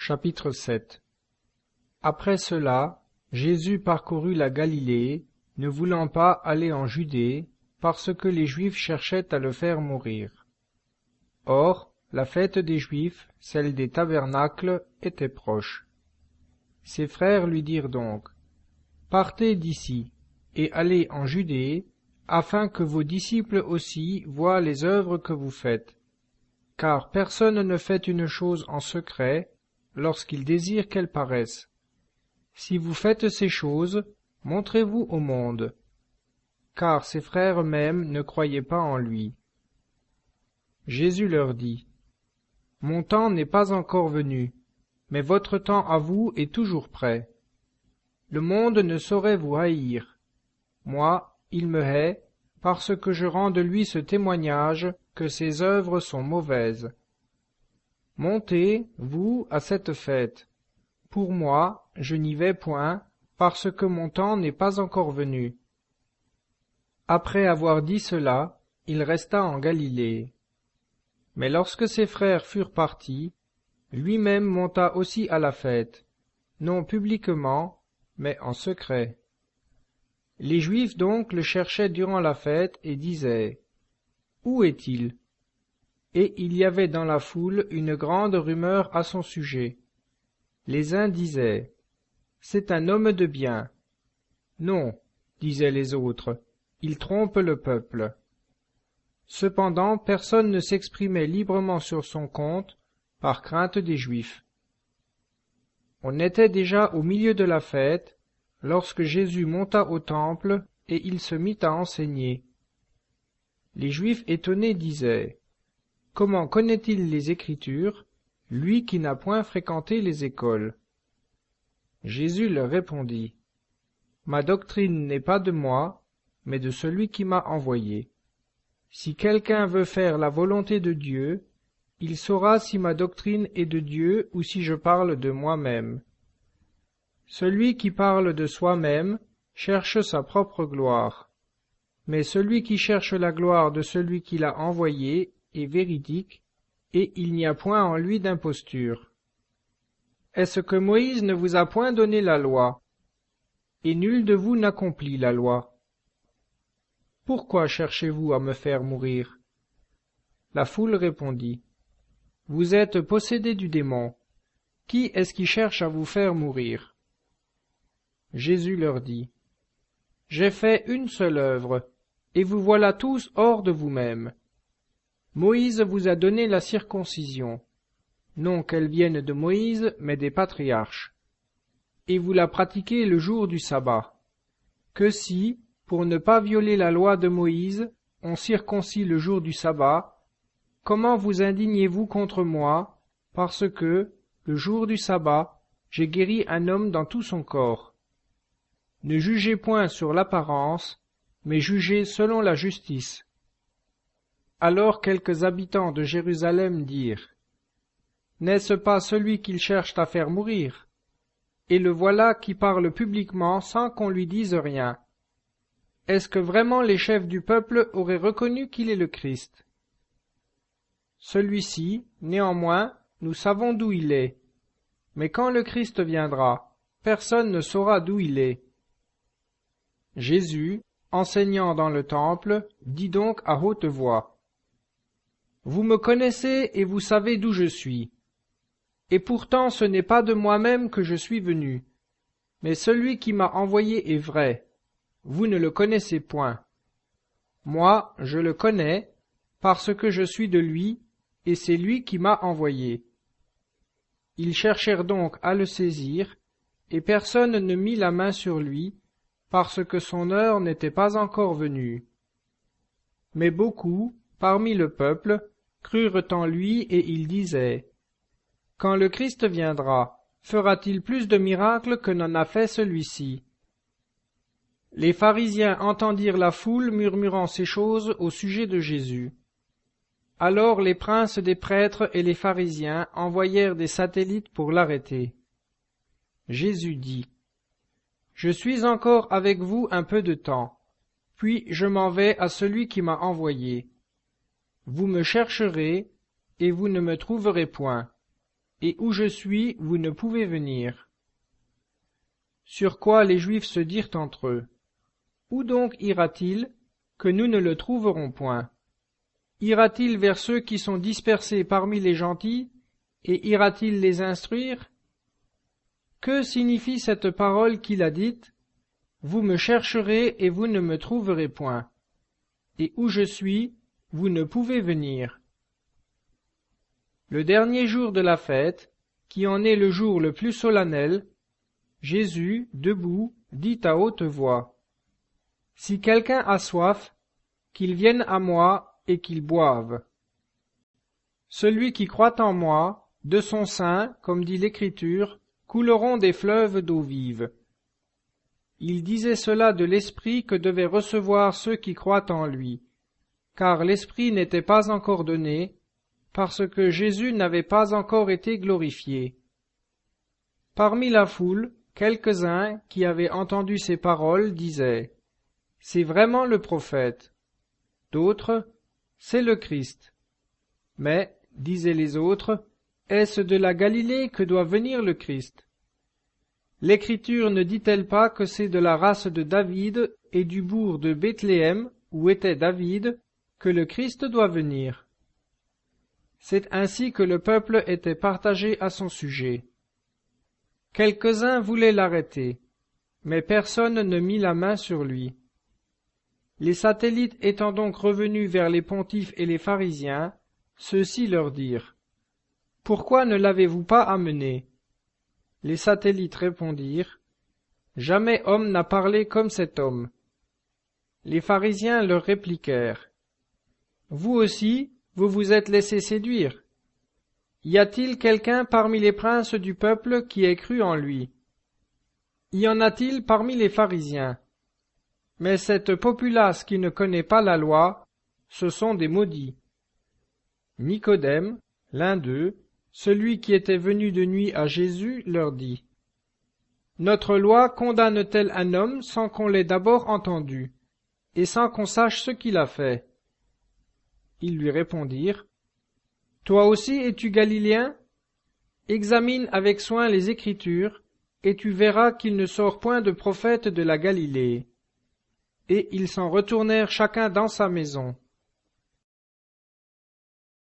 Chapitre 7. Après cela, Jésus parcourut la Galilée, ne voulant pas aller en Judée, parce que les Juifs cherchaient à le faire mourir. Or, la fête des Juifs, celle des tabernacles, était proche. Ses frères lui dirent donc, « Partez d'ici, et allez en Judée, afin que vos disciples aussi voient les œuvres que vous faites. Car personne ne fait une chose en secret, lorsqu'il désire qu'elle paraisse. Si vous faites ces choses, montrez-vous au monde. » Car ses frères eux-mêmes ne croyaient pas en lui. Jésus leur dit, « Mon temps n'est pas encore venu, mais votre temps à vous est toujours prêt. Le monde ne saurait vous haïr. Moi, il me hait, parce que je rends de lui ce témoignage que ses œuvres sont mauvaises. Montez, vous, à cette fête. Pour moi, je n'y vais point, parce que mon temps n'est pas encore venu. » Après avoir dit cela, il resta en Galilée. Mais lorsque ses frères furent partis, lui-même monta aussi à la fête, non publiquement, mais en secret. Les Juifs donc le cherchaient durant la fête et disaient, « Où est-il » Et il y avait dans la foule une grande rumeur à son sujet. Les uns disaient, « C'est un homme de bien. » Non, disaient les autres, il trompe le peuple. Cependant, personne ne s'exprimait librement sur son compte, par crainte des Juifs. On était déjà au milieu de la fête, lorsque Jésus monta au temple, et il se mit à enseigner. Les Juifs étonnés disaient, « Comment connaît-il les Écritures, lui qui n'a point fréquenté les écoles ?» Jésus leur répondit, « Ma doctrine n'est pas de moi, mais de celui qui m'a envoyé. Si quelqu'un veut faire la volonté de Dieu, il saura si ma doctrine est de Dieu ou si je parle de moi-même. Celui qui parle de soi-même cherche sa propre gloire, mais celui qui cherche la gloire de celui qui l'a envoyé est véridique, et il n'y a point en lui d'imposture. Est-ce que Moïse ne vous a point donné la loi? Et nul de vous n'accomplit la loi. Pourquoi cherchez-vous à me faire mourir? » La foule répondit, « Vous êtes possédés du démon. Qui est-ce qui cherche à vous faire mourir? » Jésus leur dit, « J'ai fait une seule œuvre, et vous voilà tous hors de vous-même. Moïse vous a donné la circoncision, non qu'elle vienne de Moïse, mais des patriarches. Et vous la pratiquez le jour du sabbat. Que si, pour ne pas violer la loi de Moïse, on circoncis le jour du sabbat, comment vous indignez-vous contre moi, parce que, le jour du sabbat, j'ai guéri un homme dans tout son corps? Ne jugez point sur l'apparence, mais jugez selon la justice. » Alors quelques habitants de Jérusalem dirent, « N'est-ce pas celui qu'ils cherchent à faire mourir? Et le voilà qui parle publiquement sans qu'on lui dise rien. Est-ce que vraiment les chefs du peuple auraient reconnu qu'il est le Christ? Celui-ci, néanmoins, nous savons d'où il est. Mais quand le Christ viendra, personne ne saura d'où il est. » Jésus, enseignant dans le temple, dit donc à haute voix, « Vous me connaissez et vous savez d'où je suis. Et pourtant ce n'est pas de moi-même que je suis venu, mais celui qui m'a envoyé est vrai. Vous ne le connaissez point. Moi, je le connais, parce que je suis de lui, et c'est lui qui m'a envoyé. » Ils cherchèrent donc à le saisir, et personne ne mit la main sur lui, parce que son heure n'était pas encore venue. Mais beaucoup, parmi le peuple, crurent en lui, et ils disaient, « Quand le Christ viendra, fera-t-il plus de miracles que n'en a fait celui-ci ?» Les pharisiens entendirent la foule murmurant ces choses au sujet de Jésus. Alors les princes des prêtres et les pharisiens envoyèrent des satellites pour l'arrêter. Jésus dit, « Je suis encore avec vous un peu de temps, puis je m'en vais à celui qui m'a envoyé. Vous me chercherez, et vous ne me trouverez point. et où je suis, vous ne pouvez venir. » Sur quoi les Juifs se dirent entre eux: « Où donc ira-t-il, que nous ne le trouverons point? Ira-t-il vers ceux qui sont dispersés parmi les gentils, et ira-t-il les instruire? Que signifie cette parole qu'il a dite: Vous me chercherez et vous ne me trouverez point, et où je suis, vous ne pouvez venir. » Le dernier jour de la fête, qui en est le jour le plus solennel, Jésus, debout, dit à haute voix: « Si quelqu'un a soif, qu'il vienne à moi et qu'il boive. Celui qui croit en moi, de son sein, comme dit l'Écriture, couleront des fleuves d'eau vive. » Il disait cela de l'Esprit que devaient recevoir ceux qui croient en lui, car l'Esprit n'était pas encore donné, parce que Jésus n'avait pas encore été glorifié. Parmi la foule, quelques-uns qui avaient entendu ces paroles disaient: « C'est vraiment le prophète. » D'autres: « C'est le Christ. » Mais, disaient les autres, est-ce de la Galilée que doit venir le Christ? L'Écriture ne dit-elle pas que c'est de la race de David et du bourg de Bethléem, où était David, que le Christ doit venir? C'est ainsi que le peuple était partagé à son sujet. Quelques-uns voulaient l'arrêter, mais personne ne mit la main sur lui. Les satellites étant donc revenus vers les pontifes et les pharisiens, ceux-ci leur dirent: « Pourquoi ne l'avez-vous pas amené? » Les satellites répondirent: « Jamais homme n'a parlé comme cet homme. » Les pharisiens leur répliquèrent: « Vous aussi, vous vous êtes laissés séduire. Y a-t-il quelqu'un parmi les princes du peuple qui ait cru en lui? Y en a-t-il parmi les pharisiens? Mais cette populace qui ne connaît pas la loi, ce sont des maudits. » Nicodème, l'un d'eux, celui qui était venu de nuit à Jésus, leur dit: « Notre loi condamne-t-elle un homme sans qu'on l'ait d'abord entendu, et sans qu'on sache ce qu'il a fait? » Ils lui répondirent: « Toi aussi es-tu galiléen? Examine avec soin les Écritures, et tu verras qu'il ne sort point de prophète de la Galilée. » Et ils s'en retournèrent chacun dans sa maison.